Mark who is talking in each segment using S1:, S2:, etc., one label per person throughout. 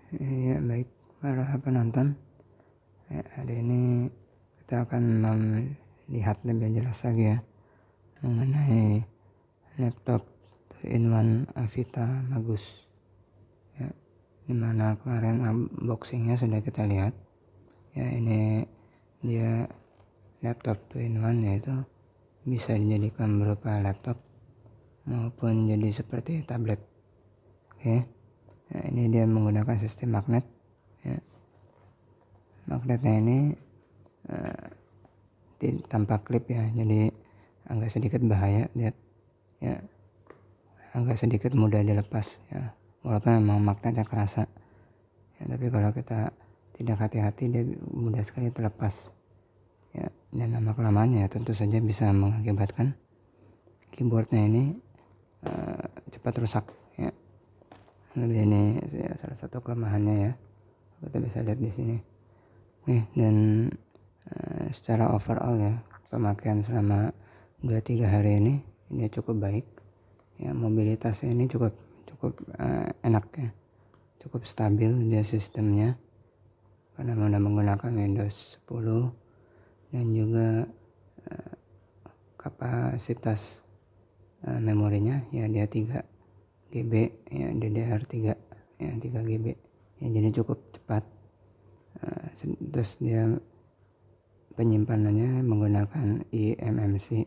S1: Ya, baik para penonton, hari ini kita akan melihat lebih jelas lagi ya mengenai laptop 2-in-1 Avita Magus ya, dimana kemarin unboxingnya sudah kita lihat ya. Ini dia laptop 2-in-1, yaitu bisa dijadikan berupa laptop maupun jadi seperti tablet. Oke. Nah, ini dia menggunakan sistem magnet ya. Magnetnya ini tanpa klip ya, jadi agak sedikit bahaya, lihat ya, agak sedikit mudah dilepas ya, walaupun memang magnetnya kerasa ya, tapi kalau kita tidak hati-hati dia mudah sekali terlepas ya, dan lama kelamaan ya tentu saja bisa mengakibatkan keyboardnya ini cepat rusak ya. Lebih ini ya, salah satu kelemahannya ya, kita bisa lihat di sini nih. Dan secara overall ya, pemakaian selama 2-3 hari ini cukup baik ya. Mobilitasnya ini cukup enak ya, cukup stabil dia sistemnya karena menggunakan Windows 10, dan juga kapasitas memorinya ya dia 3 GB ya, DDR3 ya, 3 GB ya, jadi cukup cepat. Terus dia penyimpanannya menggunakan eMMC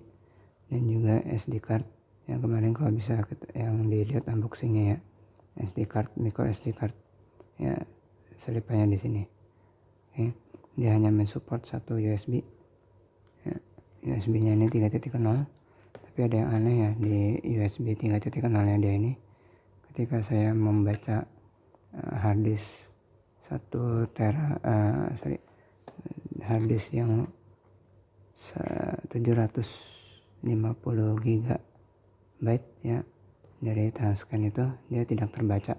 S1: dan juga SD card yang kemarin kalau bisa yang dilihat unboxingnya ya, SD card, micro SD card ya, selipannya di sini. Oke. Dia hanya mensupport satu USB ya, USB nya ini 3.0, tapi ada yang aneh ya di USB 3.0 nya dia ini. Ketika saya membaca harddisk 1 tera harddisk yang 750 GB ya dari touchscreen itu, dia tidak terbaca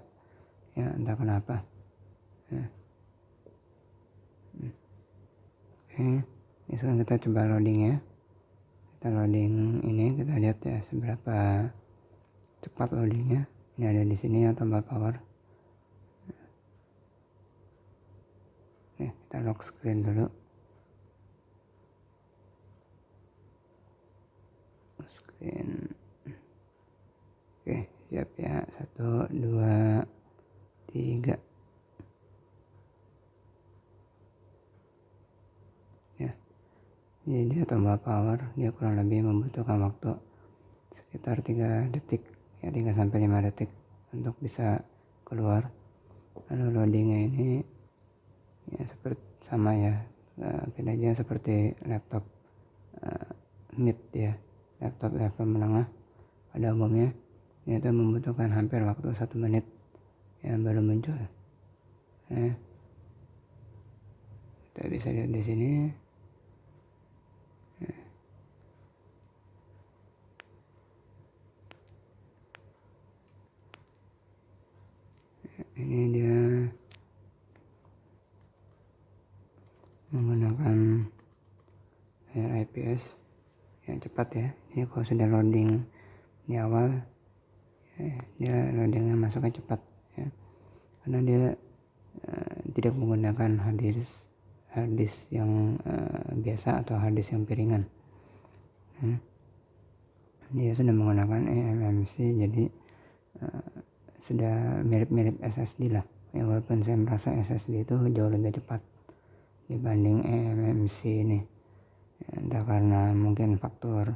S1: ya, entah kenapa ya. Oke, ini sekarang kita coba loading ya. Kita loading ini, kita lihat ya seberapa cepat loadingnya. Ini ada di sini ya, tombol power. Oke, kita lock screen dulu. Screen. Oke, siap ya. 1, 2, 3 ya. Jadi dia tombol power, dia kurang lebih membutuhkan waktu sekitar 3 detik ya, 3-5 detik untuk bisa keluar. Lalu loadingnya ini ya seperti sama ya, kinerjanya seperti laptop mid ya, laptop level menengah pada umumnya, yaitu membutuhkan hampir waktu 1 menit yang baru muncul ya. Kita bisa lihat di sini ya. Ini dia menggunakan layar IPS yang cepat ya. Ini kalau sudah loading di awal ya, dia loadingnya masuknya cepat ya, karena dia tidak menggunakan harddisk yang biasa atau harddisk yang piringan. Dia sudah menggunakan eMMC, jadi sudah mirip-mirip SSD lah ya, walaupun saya merasa SSD itu jauh lebih cepat dibanding eMMC ini ya, entah karena mungkin faktor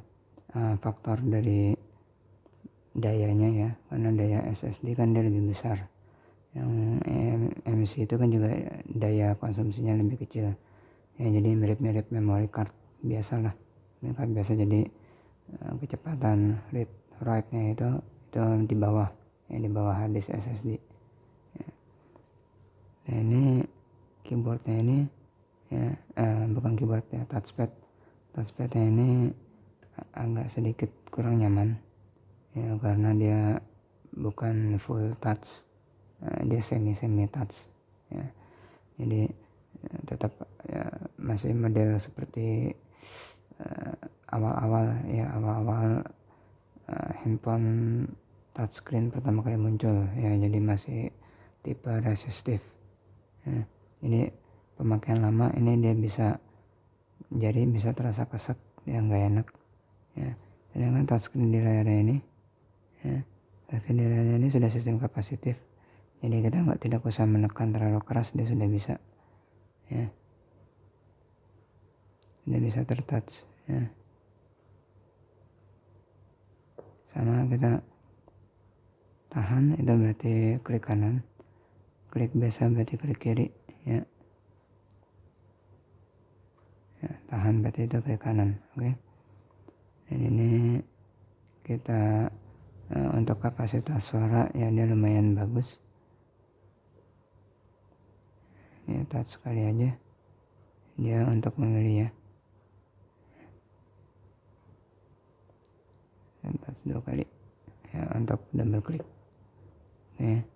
S1: dari dayanya ya, karena daya SSD kan dia lebih besar, yang eMMC itu kan juga daya konsumsinya lebih kecil ya, jadi mirip-mirip memory card biasa lah, memory card biasa. Jadi kecepatan read write-nya itu di bawah ya, di bawah harddisk SSD ya. Nah, ini keyboardnya ini ya, bukan keyboard ya, touchpadnya ini agak sedikit kurang nyaman ya, karena dia bukan full touch, dia semi touch ya. Jadi tetap ya, masih model seperti awal-awal handphone touchscreen pertama kali muncul ya, jadi masih tipe resistive Nah, jadi pemakaian lama ini dia bisa terasa keset yang nggak enak ya. Sedangkan touchscreen di layarnya ini ya, touchscreen di layarnya ini sudah sistem kapasitif, jadi kita tidak usah menekan terlalu keras, dia sudah bisa ya, sudah bisa tertouch ya. Sama kita tahan itu berarti klik kanan, klik biasa berarti klik kiri ya. Tahan berarti itu klik kanan. Oke. Dan ini kita untuk kapasitas suara ya dia lumayan bagus ya, touch sekali aja dia untuk memilih ya, dan touch 2 kali ya untuk double klik. Oke.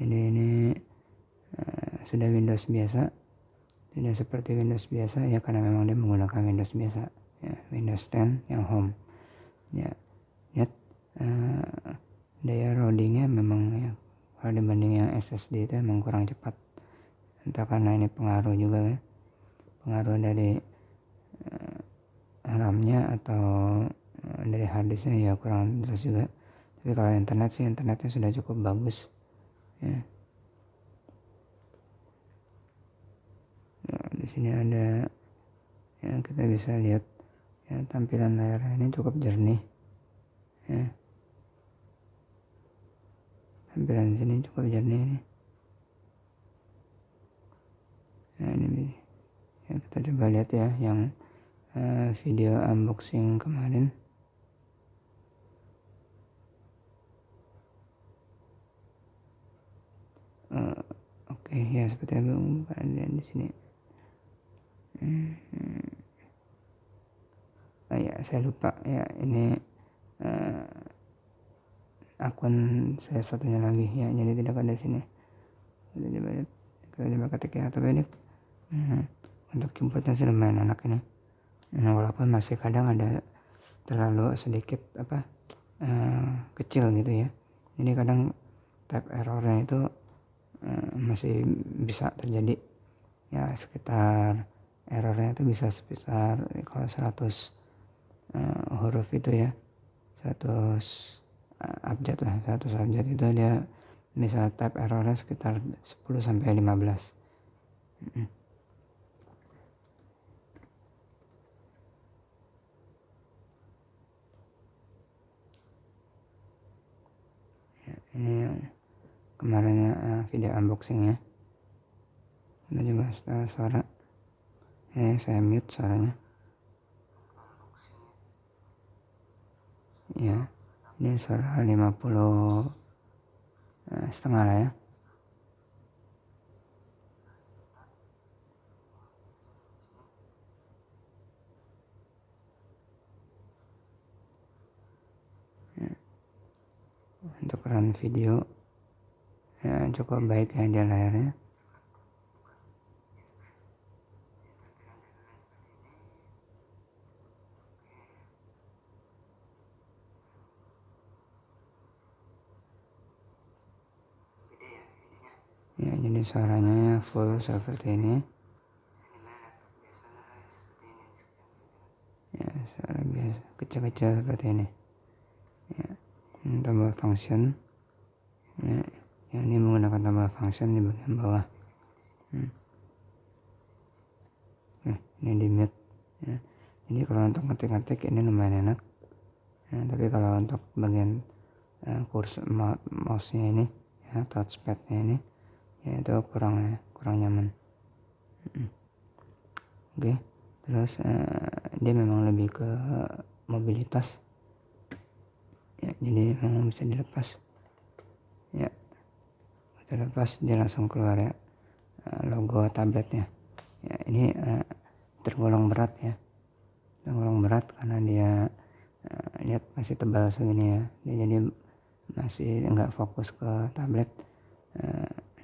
S1: Jadi ini sudah Windows biasa, sudah seperti Windows biasa ya, karena memang dia menggunakan Windows biasa ya, Windows 10 yang home ya. Lihat daya loadingnya memang ya, kalau dibanding yang SSD itu memang kurang cepat, entah karena ini pengaruh juga ya, pengaruh dari RAM-nya atau dari harddisknya ya kurang jelas juga. Tapi kalau internetnya sudah cukup bagus ya. Nah, di sini ada ya, kita bisa lihat ya, tampilan layar ini cukup jernih ya. Tampilan di sini cukup jernih ini. Nah ini ya, kita coba lihat ya yang video unboxing kemarin. Oke ya, seperti apa ada di sini. Oh ya, saya lupa ya, ini akun saya satunya lagi ya, jadi tidak ada di sini. Kita coba ketik ya, tapi ini untuk keyboardnya sih lumayan enak ini. Nah, walaupun masih kadang ada terlalu sedikit kecil gitu ya, jadi kadang type errornya itu masih bisa terjadi ya, sekitar errornya itu bisa sebesar kalau 100 huruf itu ya, 100 abjad lah, 100 abjad itu dia bisa type errornya sekitar 10 sampai 15. Ya, ini yang kemarinnya video unboxing ya. Kita coba setelah suara saya mute suaranya ya. Ini suara 50 setengah lah ya. Untuk run video ya cukup baik ya dia layarnya. Ya, jadi suaranya full seperti ini ya, suara biasa kecil-kecil seperti ini ya. Tombol function ya, ini menggunakan tombol function di bagian bawah. Ini di mute ya. Jadi kalau untuk ngetik-ngetik ini lumayan enak ya, tapi kalau untuk bagian kursor mouse-nya ini ya, touchpad-nya ini ya itu kurang nyaman. Oke. Terus dia memang lebih ke mobilitas ya, jadi memang bisa dilepas ya, kita lepas dia langsung keluar ya logo tabletnya ya. Ini tergolong berat ya, tergolong berat karena dia lihat masih tebal segini ya, dia jadi masih nggak fokus ke tablet.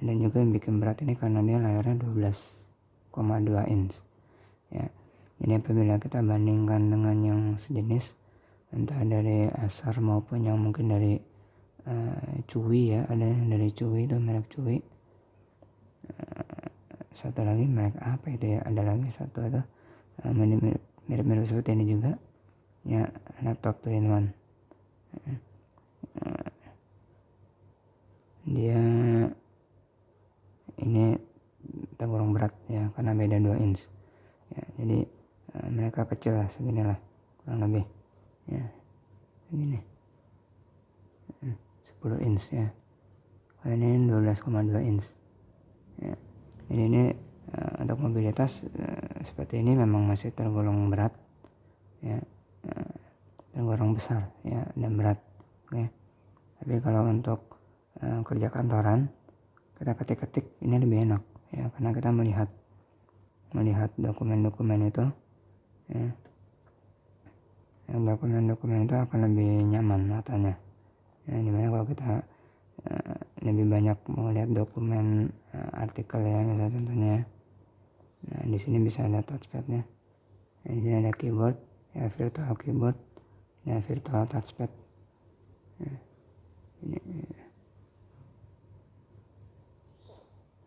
S1: Dan juga yang bikin berat ini karena dia layarnya 12,2 inch ya. Jadi apabila kita bandingkan dengan yang sejenis entah dari Acer maupun yang mungkin dari Cui ya, ada yang dari Cui itu, merek Cui. Satu lagi merek apa itu ya, ada lagi satu itu mirip-mirip seperti ini juga ya, laptop 2-in-1. Dia ini tergolong berat ya karena beda 2 inch ya, jadi mereka kecil lah, segini lah kurang lebih ya, segini 10 inch ya. Kalau ini 12,2 inch ya. Jadi ini untuk mobilitas seperti ini memang masih tergolong berat ya, tergolong besar ya dan berat. Oke. Tapi kalau untuk kerja kantoran, kita ketik-ketik ini lebih enak ya, karena kita melihat dokumen-dokumen itu ya. Yang dokumen-dokumen itu akan lebih nyaman matanya ya, dimana kalau kita lebih banyak melihat dokumen artikel ya, misalnya contohnya. Nah, di sini bisa ada touchpadnya. Nah, di sini ada keyboard ya, virtual keyboard dan virtual touchpad.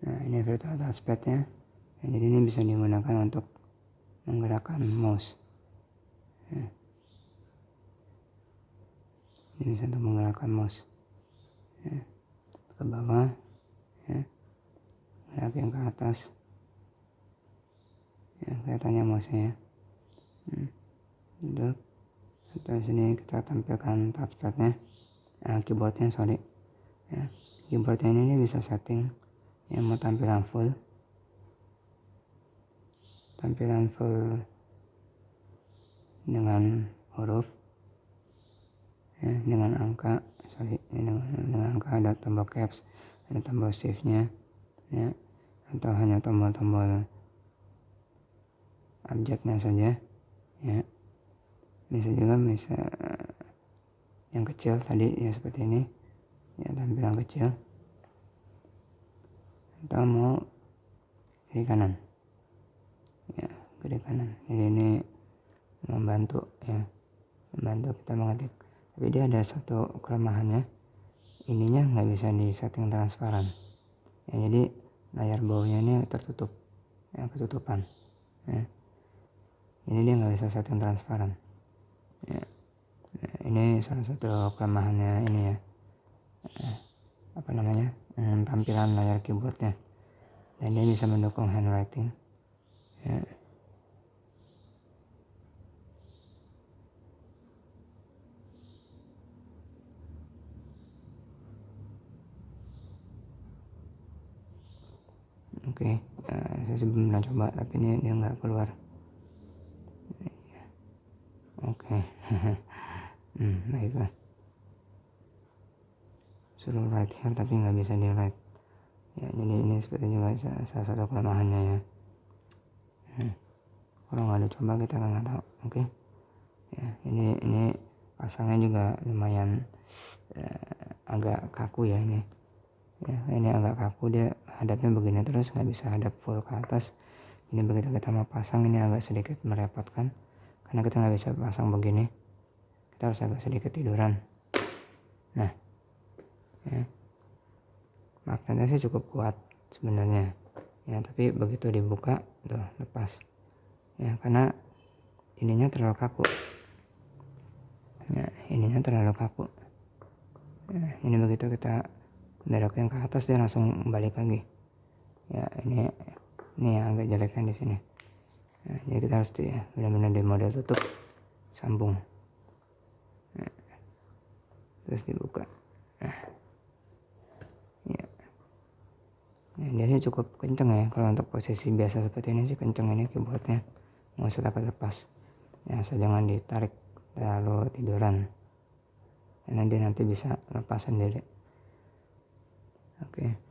S1: Nah, ini virtual touchpadnya ya, jadi ini bisa digunakan untuk menggerakkan mouse ya. Ini bisa untuk menggerakkan mouse ya, ke bawah ya, gerak yang ke atas ya, kelihatannya mouse-nya ya. Untuk atau sini kita tampilkan touchpadnya, keyboardnya sorry ya. Keyboardnya ini bisa setting yang mau tampilan full dengan huruf ya, dengan angka dengan angka, ada tombol caps, ada tombol shift-nya ya, atau hanya tombol-tombol abjadnya saja ya. Bisa juga yang kecil tadi ya, seperti ini ya, tampilan kecil, atau mau kiri kanan ya, kiri kanan. Jadi ini membantu kita mengetik. Tapi dia ada satu kelemahannya, ininya nggak bisa di setting transparan ya, jadi layar bawahnya ini tertutup ya, ketutupan ya. Jadi dia nggak bisa setting transparan ya. Nah, ini salah satu kelemahannya ini ya, tampilan layar keyboardnya, dan dia bisa mendukung handwriting ya. Oke, saya sebelum pernah coba tapi ini dia nggak keluar. Oke. Baiklah, suruh write here tapi nggak bisa di write ya, jadi ini seperti juga salah satu kelemahannya ya. Kalau nggak dicoba kita nggak tahu. Oke ya, ini pasangnya juga lumayan agak kaku ya ini ya, ini agak kaku, dia hadapnya begini terus, nggak bisa hadap full ke atas. Ini begitu kita mau pasang ini agak sedikit merepotkan karena kita nggak bisa pasang begini, kita harus agak sedikit tiduran. Nah ya, magnetnya sih cukup kuat sebenarnya ya, tapi begitu dibuka tuh lepas ya, karena ininya terlalu kaku ya, ya, ini begitu kita belokin ke atas dia langsung balik lagi ya. Ini yang agak jeleknya di sini ya, jadi kita harus benar-benar di model tutup sambung ya, terus dibuka ya. Dia sih cukup kenceng ya, kalau untuk posisi biasa seperti ini sih kenceng ini keyboardnya, nggak usah takut lepas ya, asal jangan ditarik terlalu tiduran karena dia nanti bisa lepas sendiri. Oke.